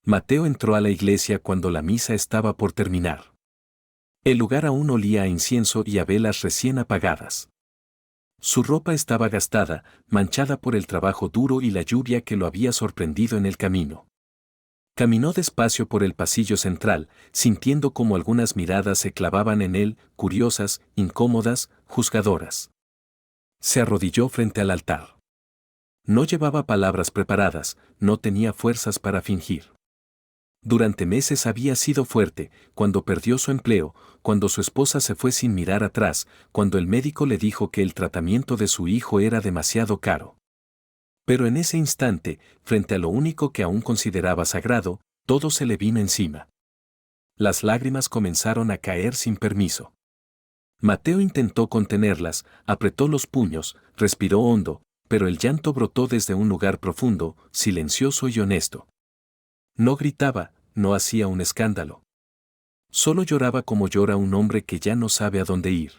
Mateo entró a la iglesia cuando la misa estaba por terminar. El lugar aún olía a incienso y a velas recién apagadas. Su ropa estaba gastada, manchada por el trabajo duro y la lluvia que lo había sorprendido en el camino. Caminó despacio por el pasillo central, sintiendo como algunas miradas se clavaban en él, curiosas, incómodas, juzgadoras. Se arrodilló frente al altar. No llevaba palabras preparadas, no tenía fuerzas para fingir. Durante meses había sido fuerte, cuando perdió su empleo, cuando su esposa se fue sin mirar atrás, cuando el médico le dijo que el tratamiento de su hijo era demasiado caro. Pero en ese instante, frente a lo único que aún consideraba sagrado, todo se le vino encima. Las lágrimas comenzaron a caer sin permiso. Mateo intentó contenerlas, apretó los puños, respiró hondo, pero el llanto brotó desde un lugar profundo, silencioso y honesto. No gritaba, no hacía un escándalo. Solo lloraba como llora un hombre que ya no sabe a dónde ir.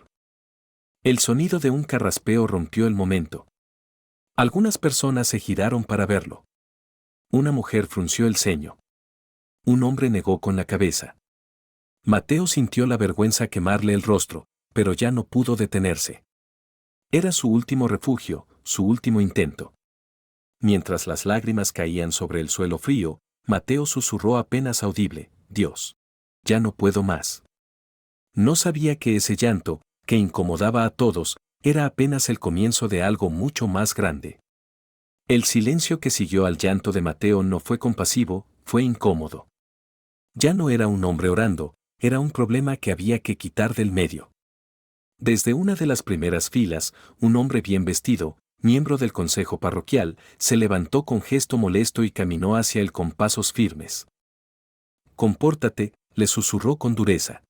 El sonido de un carraspeo rompió el momento. Algunas personas se giraron para verlo. Una mujer frunció el ceño. Un hombre negó con la cabeza. Mateo sintió la vergüenza quemarle el rostro, pero ya no pudo detenerse. Era su último refugio, su último intento. Mientras las lágrimas caían sobre el suelo frío, Mateo susurró apenas audible: Dios, ya no puedo más. No sabía que ese llanto, que incomodaba a todos, era apenas el comienzo de algo mucho más grande. El silencio que siguió al llanto de Mateo no fue compasivo, fue incómodo. Ya no era un hombre orando, era un problema que había que quitar del medio. Desde una de las primeras filas, un hombre bien vestido, miembro del consejo parroquial, se levantó con gesto molesto y caminó hacia él con pasos firmes. «Compórtate», le susurró con dureza.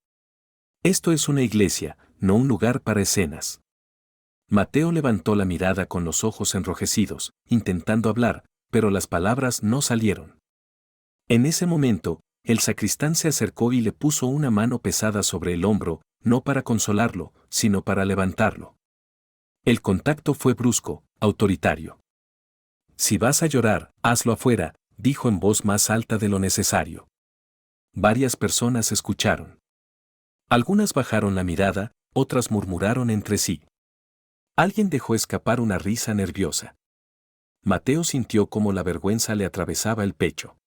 «Esto es una iglesia, no un lugar para escenas». Mateo levantó la mirada con los ojos enrojecidos, intentando hablar, pero las palabras no salieron. En ese momento, el sacristán se acercó y le puso una mano pesada sobre el hombro, no para consolarlo, sino para levantarlo. El contacto fue brusco, autoritario. «Si vas a llorar, hazlo afuera», dijo en voz más alta de lo necesario. Varias personas escucharon. Algunas bajaron la mirada, otras murmuraron entre sí. Alguien dejó escapar una risa nerviosa. Mateo sintió como la vergüenza le atravesaba el pecho.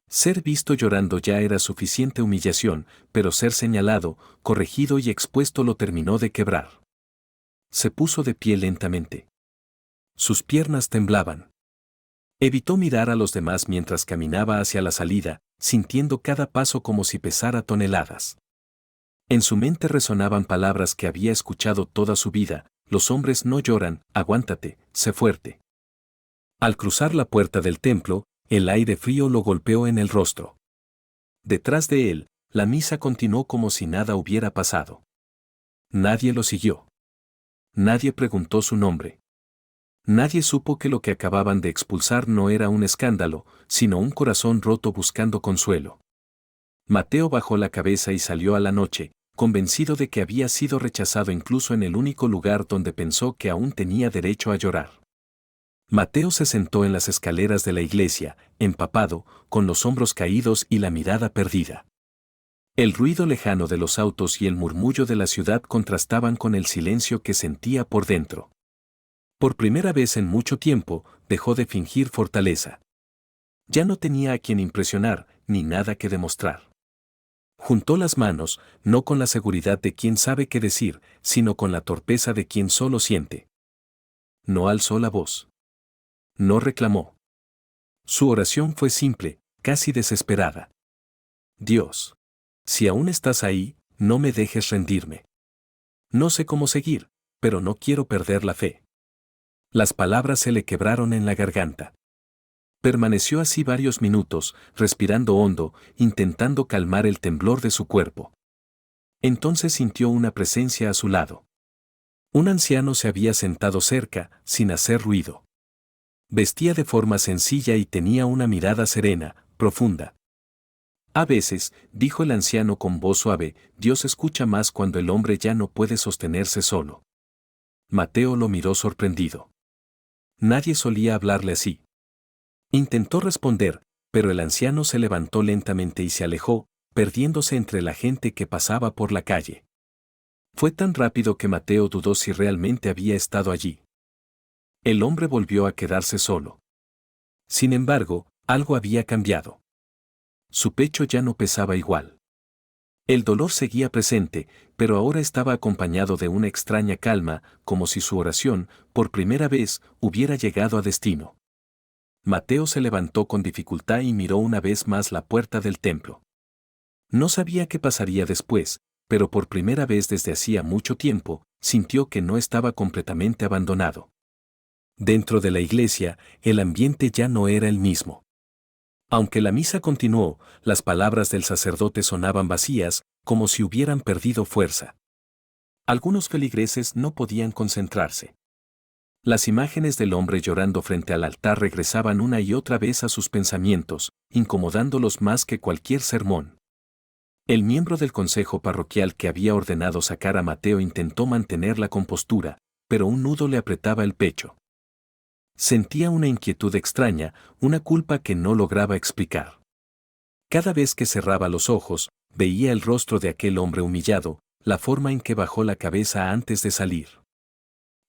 Ser visto llorando ya era suficiente humillación, pero ser señalado, corregido y expuesto lo terminó de quebrar. Se puso de pie lentamente. Sus piernas temblaban. Evitó mirar a los demás mientras caminaba hacia la salida, sintiendo cada paso como si pesara toneladas. En su mente resonaban palabras que había escuchado toda su vida: los hombres no lloran, aguántate, sé fuerte. Al cruzar la puerta del templo, el aire frío lo golpeó en el rostro. Detrás de él, la misa continuó como si nada hubiera pasado. Nadie lo siguió. Nadie preguntó su nombre. Nadie supo que lo que acababan de expulsar no era un escándalo, sino un corazón roto buscando consuelo. Mateo bajó la cabeza y salió a la noche, convencido de que había sido rechazado incluso en el único lugar donde pensó que aún tenía derecho a llorar. Mateo se sentó en las escaleras de la iglesia, empapado, con los hombros caídos y la mirada perdida. El ruido lejano de los autos y el murmullo de la ciudad contrastaban con el silencio que sentía por dentro. Por primera vez en mucho tiempo, dejó de fingir fortaleza. Ya no tenía a quien impresionar, ni nada que demostrar. Juntó las manos, no con la seguridad de quien sabe qué decir, sino con la torpeza de quien solo siente. No alzó la voz. No reclamó. Su oración fue simple, casi desesperada. Dios, si aún estás ahí, no me dejes rendirme. No sé cómo seguir, pero no quiero perder la fe. Las palabras se le quebraron en la garganta. Permaneció así varios minutos, respirando hondo, intentando calmar el temblor de su cuerpo. Entonces sintió una presencia a su lado. Un anciano se había sentado cerca, sin hacer ruido. Vestía de forma sencilla y tenía una mirada serena, profunda. A veces, dijo el anciano con voz suave, Dios escucha más cuando el hombre ya no puede sostenerse solo. Mateo lo miró sorprendido. Nadie solía hablarle así. Intentó responder, pero el anciano se levantó lentamente y se alejó, perdiéndose entre la gente que pasaba por la calle. Fue tan rápido que Mateo dudó si realmente había estado allí. El hombre volvió a quedarse solo. Sin embargo, algo había cambiado. Su pecho ya no pesaba igual. El dolor seguía presente, pero ahora estaba acompañado de una extraña calma, como si su oración, por primera vez, hubiera llegado a destino. Mateo se levantó con dificultad y miró una vez más la puerta del templo. No sabía qué pasaría después, pero por primera vez desde hacía mucho tiempo, sintió que no estaba completamente abandonado. Dentro de la iglesia, el ambiente ya no era el mismo. Aunque la misa continuó, las palabras del sacerdote sonaban vacías, como si hubieran perdido fuerza. Algunos feligreses no podían concentrarse. Las imágenes del hombre llorando frente al altar regresaban una y otra vez a sus pensamientos, incomodándolos más que cualquier sermón. El miembro del consejo parroquial que había ordenado sacar a Mateo intentó mantener la compostura, pero un nudo le apretaba el pecho. Sentía una inquietud extraña, una culpa que no lograba explicar. Cada vez que cerraba los ojos, veía el rostro de aquel hombre humillado, la forma en que bajó la cabeza antes de salir.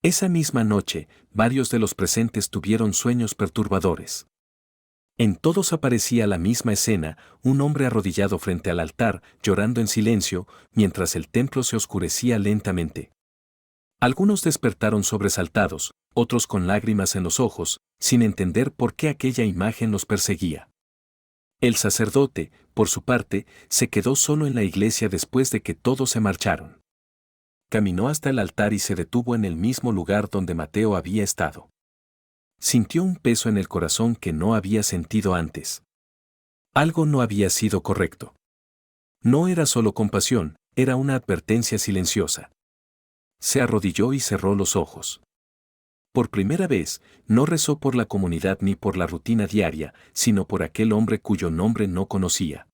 Esa misma noche, varios de los presentes tuvieron sueños perturbadores. En todos aparecía la misma escena, un hombre arrodillado frente al altar, llorando en silencio, mientras el templo se oscurecía lentamente. Algunos despertaron sobresaltados, otros con lágrimas en los ojos, sin entender por qué aquella imagen los perseguía. El sacerdote, por su parte, se quedó solo en la iglesia después de que todos se marcharon. Caminó hasta el altar y se detuvo en el mismo lugar donde Mateo había estado. Sintió un peso en el corazón que no había sentido antes. Algo no había sido correcto. No era solo compasión, era una advertencia silenciosa. Se arrodilló y cerró los ojos. Por primera vez, no rezó por la comunidad ni por la rutina diaria, sino por aquel hombre cuyo nombre no conocía.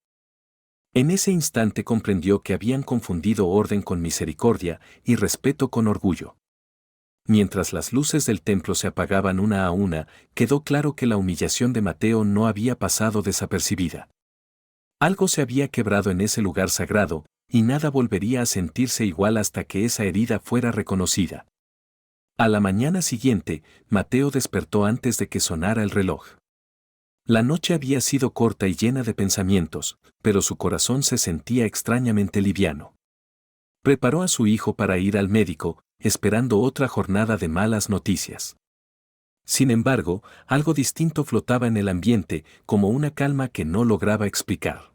En ese instante comprendió que habían confundido orden con misericordia y respeto con orgullo. Mientras las luces del templo se apagaban una a una, quedó claro que la humillación de Mateo no había pasado desapercibida. Algo se había quebrado en ese lugar sagrado, y nada volvería a sentirse igual hasta que esa herida fuera reconocida. A la mañana siguiente, Mateo despertó antes de que sonara el reloj. La noche había sido corta y llena de pensamientos, pero su corazón se sentía extrañamente liviano. Preparó a su hijo para ir al médico, esperando otra jornada de malas noticias. Sin embargo, algo distinto flotaba en el ambiente, como una calma que no lograba explicar.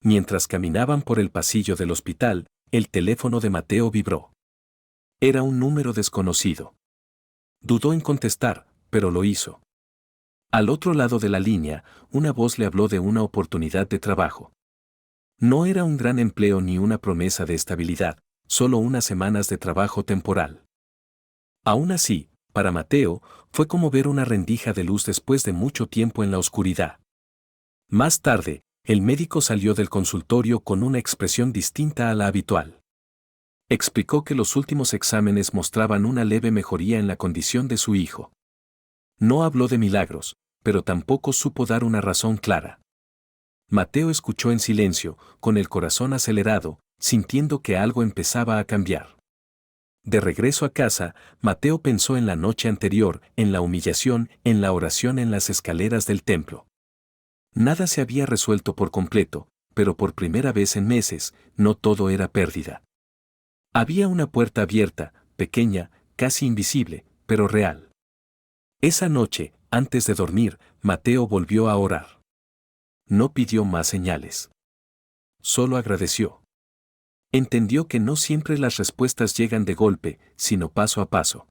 Mientras caminaban por el pasillo del hospital, el teléfono de Mateo vibró. Era un número desconocido. Dudó en contestar, pero lo hizo. Al otro lado de la línea, una voz le habló de una oportunidad de trabajo. No era un gran empleo ni una promesa de estabilidad, solo unas semanas de trabajo temporal. Aún así, para Mateo, fue como ver una rendija de luz después de mucho tiempo en la oscuridad. Más tarde, el médico salió del consultorio con una expresión distinta a la habitual. Explicó que los últimos exámenes mostraban una leve mejoría en la condición de su hijo. No habló de milagros, pero tampoco supo dar una razón clara. Mateo escuchó en silencio, con el corazón acelerado, sintiendo que algo empezaba a cambiar. De regreso a casa, Mateo pensó en la noche anterior, en la humillación, en la oración en las escaleras del templo. Nada se había resuelto por completo, pero por primera vez en meses, no todo era pérdida. Había una puerta abierta, pequeña, casi invisible, pero real. Esa noche, antes de dormir, Mateo volvió a orar. No pidió más señales. Solo agradeció. Entendió que no siempre las respuestas llegan de golpe, sino paso a paso.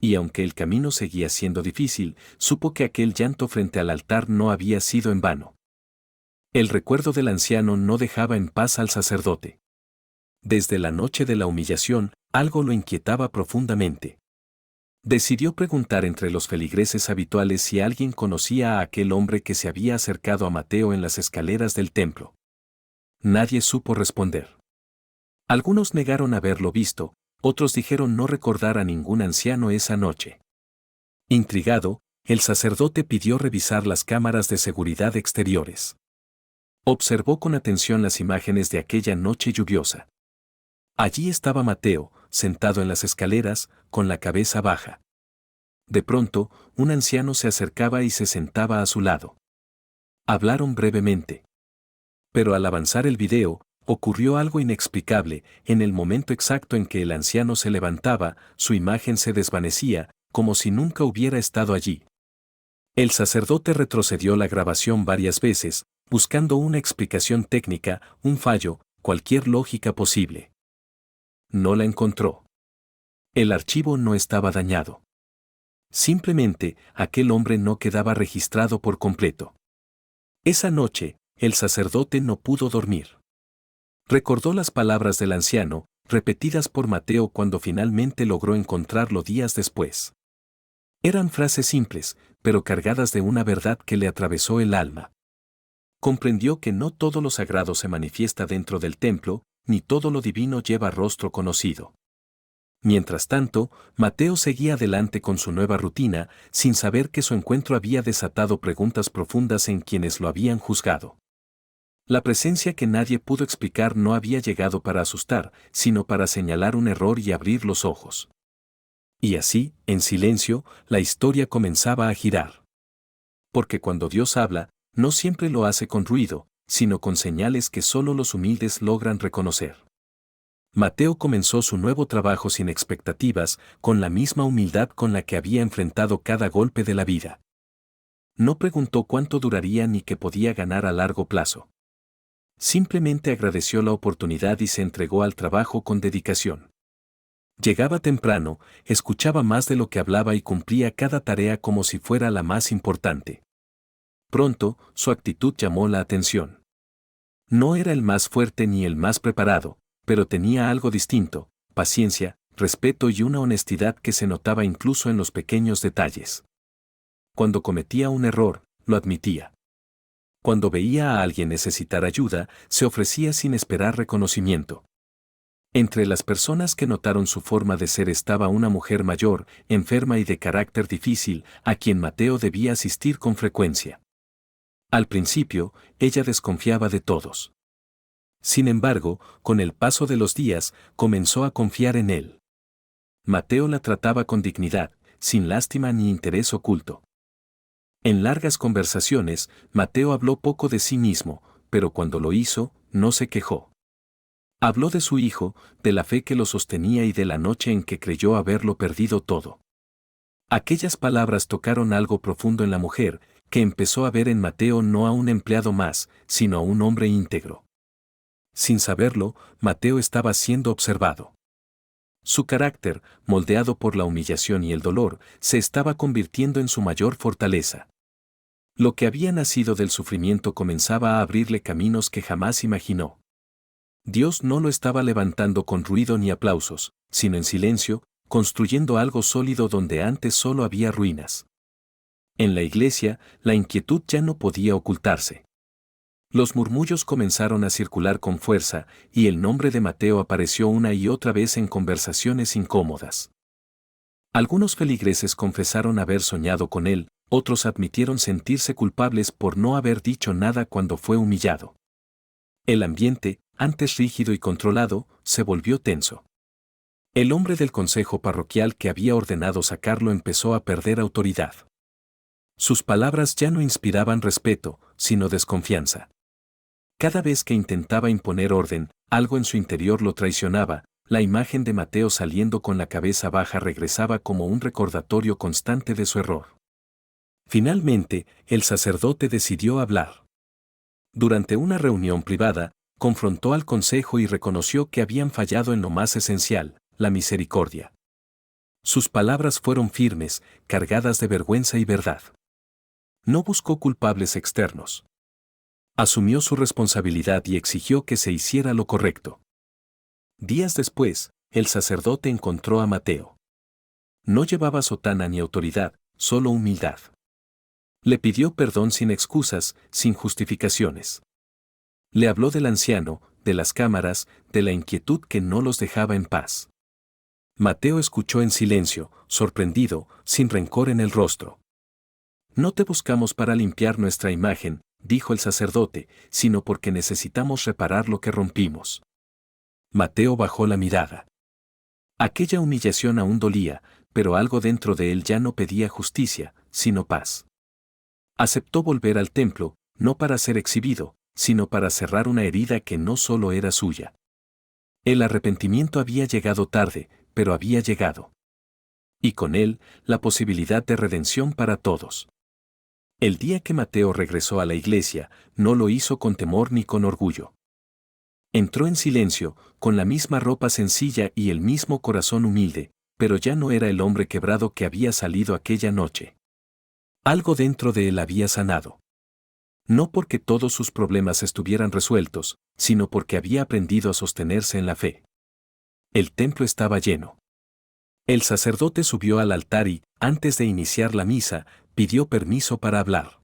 Y aunque el camino seguía siendo difícil, supo que aquel llanto frente al altar no había sido en vano. El recuerdo del anciano no dejaba en paz al sacerdote. Desde la noche de la humillación, algo lo inquietaba profundamente. Decidió preguntar entre los feligreses habituales si alguien conocía a aquel hombre que se había acercado a Mateo en las escaleras del templo. Nadie supo responder. Algunos negaron haberlo visto, otros dijeron no recordar a ningún anciano esa noche. Intrigado, el sacerdote pidió revisar las cámaras de seguridad exteriores. Observó con atención las imágenes de aquella noche lluviosa. Allí estaba Mateo, sentado en las escaleras, con la cabeza baja. De pronto, un anciano se acercaba y se sentaba a su lado. Hablaron brevemente. Pero al avanzar el video, ocurrió algo inexplicable. En el momento exacto en que el anciano se levantaba, su imagen se desvanecía, como si nunca hubiera estado allí. El sacerdote retrocedió la grabación varias veces, buscando una explicación técnica, un fallo, cualquier lógica posible. No la encontró. El archivo no estaba dañado. Simplemente, aquel hombre no quedaba registrado por completo. Esa noche, el sacerdote no pudo dormir. Recordó las palabras del anciano, repetidas por Mateo cuando finalmente logró encontrarlo días después. Eran frases simples, pero cargadas de una verdad que le atravesó el alma. Comprendió que no todo lo sagrado se manifiesta dentro del templo, ni todo lo divino lleva rostro conocido. Mientras tanto, Mateo seguía adelante con su nueva rutina, sin saber que su encuentro había desatado preguntas profundas en quienes lo habían juzgado. La presencia que nadie pudo explicar no había llegado para asustar, sino para señalar un error y abrir los ojos. Y así, en silencio, la historia comenzaba a girar. Porque cuando Dios habla, no siempre lo hace con ruido, sino con señales que solo los humildes logran reconocer. Mateo comenzó su nuevo trabajo sin expectativas, con la misma humildad con la que había enfrentado cada golpe de la vida. No preguntó cuánto duraría ni qué podía ganar a largo plazo. Simplemente agradeció la oportunidad y se entregó al trabajo con dedicación. Llegaba temprano, escuchaba más de lo que hablaba y cumplía cada tarea como si fuera la más importante. Pronto, su actitud llamó la atención. No era el más fuerte ni el más preparado, pero tenía algo distinto: paciencia, respeto y una honestidad que se notaba incluso en los pequeños detalles. Cuando cometía un error, lo admitía. Cuando veía a alguien necesitar ayuda, se ofrecía sin esperar reconocimiento. Entre las personas que notaron su forma de ser estaba una mujer mayor, enferma y de carácter difícil, a quien Mateo debía asistir con frecuencia. Al principio, ella desconfiaba de todos. Sin embargo, con el paso de los días, comenzó a confiar en él. Mateo la trataba con dignidad, sin lástima ni interés oculto. En largas conversaciones, Mateo habló poco de sí mismo, pero cuando lo hizo, no se quejó. Habló de su hijo, de la fe que lo sostenía y de la noche en que creyó haberlo perdido todo. Aquellas palabras tocaron algo profundo en la mujer, que empezó a ver en Mateo no a un empleado más, sino a un hombre íntegro. Sin saberlo, Mateo estaba siendo observado. Su carácter, moldeado por la humillación y el dolor, se estaba convirtiendo en su mayor fortaleza. Lo que había nacido del sufrimiento comenzaba a abrirle caminos que jamás imaginó. Dios no lo estaba levantando con ruido ni aplausos, sino en silencio, construyendo algo sólido donde antes solo había ruinas. En la iglesia, la inquietud ya no podía ocultarse. Los murmullos comenzaron a circular con fuerza, y el nombre de Mateo apareció una y otra vez en conversaciones incómodas. Algunos feligreses confesaron haber soñado con él, otros admitieron sentirse culpables por no haber dicho nada cuando fue humillado. El ambiente, antes rígido y controlado, se volvió tenso. El hombre del consejo parroquial que había ordenado sacarlo empezó a perder autoridad. Sus palabras ya no inspiraban respeto, sino desconfianza. Cada vez que intentaba imponer orden, algo en su interior lo traicionaba. La imagen de Mateo saliendo con la cabeza baja regresaba como un recordatorio constante de su error. Finalmente, el sacerdote decidió hablar. Durante una reunión privada, confrontó al consejo y reconoció que habían fallado en lo más esencial: la misericordia. Sus palabras fueron firmes, cargadas de vergüenza y verdad. No buscó culpables externos. Asumió su responsabilidad y exigió que se hiciera lo correcto. Días después, el sacerdote encontró a Mateo. No llevaba sotana ni autoridad, solo humildad. Le pidió perdón sin excusas, sin justificaciones. Le habló del anciano, de las cámaras, de la inquietud que no los dejaba en paz. Mateo escuchó en silencio, sorprendido, sin rencor en el rostro. No te buscamos para limpiar nuestra imagen, dijo el sacerdote, sino porque necesitamos reparar lo que rompimos. Mateo bajó la mirada. Aquella humillación aún dolía, pero algo dentro de él ya no pedía justicia, sino paz. Aceptó volver al templo, no para ser exhibido, sino para cerrar una herida que no solo era suya. El arrepentimiento había llegado tarde, pero había llegado. Y con él, la posibilidad de redención para todos. El día que Mateo regresó a la iglesia, no lo hizo con temor ni con orgullo. Entró en silencio, con la misma ropa sencilla y el mismo corazón humilde, pero ya no era el hombre quebrado que había salido aquella noche. Algo dentro de él había sanado. No porque todos sus problemas estuvieran resueltos, sino porque había aprendido a sostenerse en la fe. El templo estaba lleno. El sacerdote subió al altar y, antes de iniciar la misa, pidió permiso para hablar.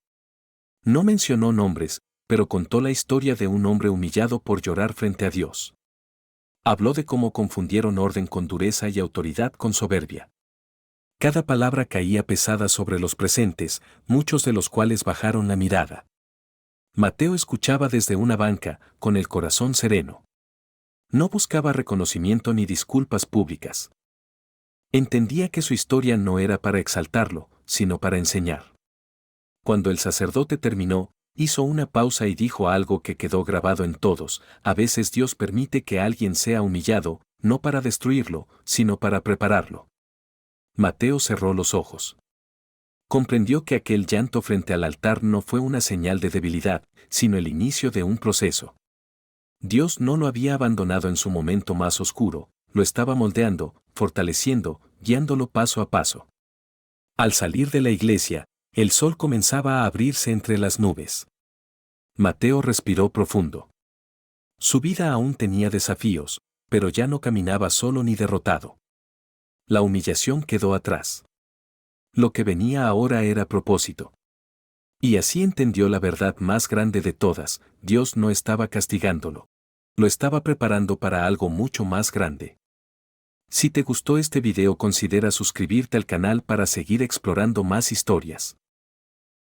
No mencionó nombres, pero contó la historia de un hombre humillado por llorar frente a Dios. Habló de cómo confundieron orden con dureza y autoridad con soberbia. Cada palabra caía pesada sobre los presentes, muchos de los cuales bajaron la mirada. Mateo escuchaba desde una banca, con el corazón sereno. No buscaba reconocimiento ni disculpas públicas. Entendía que su historia no era para exaltarlo, sino para enseñar. Cuando el sacerdote terminó, hizo una pausa y dijo algo que quedó grabado en todos: a veces Dios permite que alguien sea humillado, no para destruirlo, sino para prepararlo. Mateo cerró los ojos. Comprendió que aquel llanto frente al altar no fue una señal de debilidad, sino el inicio de un proceso. Dios no lo había abandonado en su momento más oscuro, lo estaba moldeando, fortaleciendo, guiándolo paso a paso. Al salir de la iglesia, el sol comenzaba a abrirse entre las nubes. Mateo respiró profundo. Su vida aún tenía desafíos, pero ya no caminaba solo ni derrotado. La humillación quedó atrás. Lo que venía ahora era propósito. Y así entendió la verdad más grande de todas: Dios no estaba castigándolo. Lo estaba preparando para algo mucho más grande. Si te gustó este video, considera suscribirte al canal para seguir explorando más historias.